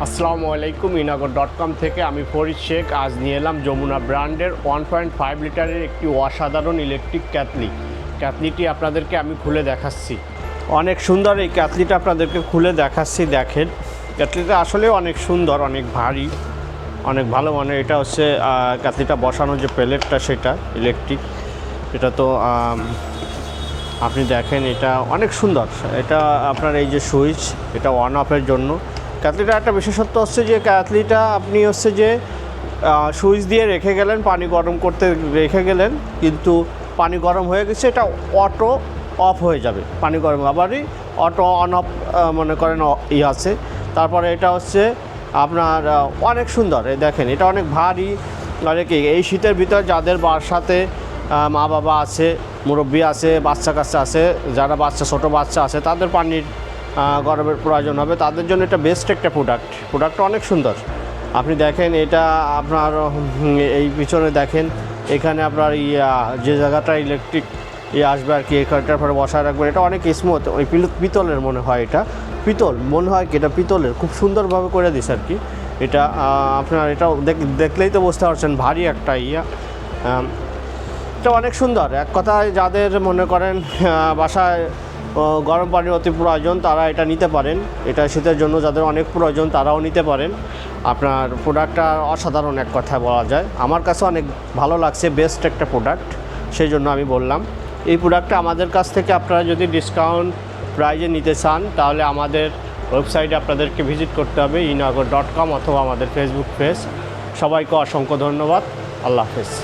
আসসালামু আলাইকুম। ইনাগর.com থেকে আমি ফরিদ শেখ আজ নিয়ে এলাম যমুনা ব্র্যান্ডের 1.5 লিটারের একটি অসাধারণ ইলেকট্রিক ক্যাটলি। ক্যাটলিটি আপনাদেরকে আমি খুলে দেখাচ্ছি। অনেক সুন্দর এই ক্যাটলিটা আপনাদেরকে খুলে দেখাচ্ছি। দেখেন ক্যাটলিটা আসলে অনেক সুন্দর, অনেক ভারী, অনেক ভালো। মানে এটা হচ্ছে ক্যাটলিটা বসানোর যে প্লেটটা সেটা ইলেকট্রিক। এটা তো আপনি দেখেন এটা অনেক সুন্দর। এটা আপনার এই যে সুইচ, এটা অন অফের জন্য। ক্যাটলিটা একটা বিশেষত্ব হচ্ছে যে ক্যাটলিটা আপনি হচ্ছে যে সুইচ দিয়ে রেখে গেলেন, পানি গরম করতে রেখে গেলেন, কিন্তু পানি গরম হয়ে গেছে, এটা অটো অফ হয়ে যাবে। পানি গরম আবারই অটো অন অফ মনে করেন আছে। তারপরে এটা হচ্ছে আপনার অনেক সুন্দর। এই দেখেন এটা অনেক ভারী। অনেকে এই শীতের ভিতর যাদের বাসাতে মা বাবা আছে, মুরব্বি আছে, বাচ্চা কাচ্চা আছে, যারা ছোটো বাচ্চা আছে, তাদের পানির গরমের প্রয়োজন হবে, তাদের জন্য এটা বেস্ট একটা প্রোডাক্টটা অনেক সুন্দর। আপনি দেখেন এটা আপনার এই পিছনে দেখেন, এখানে আপনার যে জায়গাটা ইলেকট্রিক আসবে আর কি, এখানটার পরে বসায় রাখবেন। এটা অনেক স্মুথ, ওই পিতলের মনে হয়, এটা পিতল মনে হয় কি, এটা পিতলের, খুব সুন্দরভাবে করে দিছে আর কি। এটা আপনার এটাও দেখলেই তো বুঝতে পারছেন ভারী একটা এটা অনেক সুন্দর। এক কথায় যাদের মনে করেন বাসায় গরম পানির অতি প্রয়োজন, তারা এটা নিতে পারেন। এটা শীতের জন্য যাদের অনেক প্রয়োজন তারাও নিতে পারেন। আপনার প্রোডাক্টটা অসাধারণ এক কথায় বলা যায়। আমার কাছে অনেক ভালো লাগছে, বেস্ট একটা প্রোডাক্ট, সেই জন্য আমি বললাম। এই প্রোডাক্টটা আমাদের কাছ থেকে আপনারা যদি ডিসকাউন্ট প্রাইজে নিতে চান, তাহলে আমাদের ওয়েবসাইটে আপনাদেরকে ভিজিট করতে হবে, ইনাগর.com, অথবা আমাদের ফেসবুক পেজ। সবাইকে অসংখ্য ধন্যবাদ। আল্লাহ হাফেজ।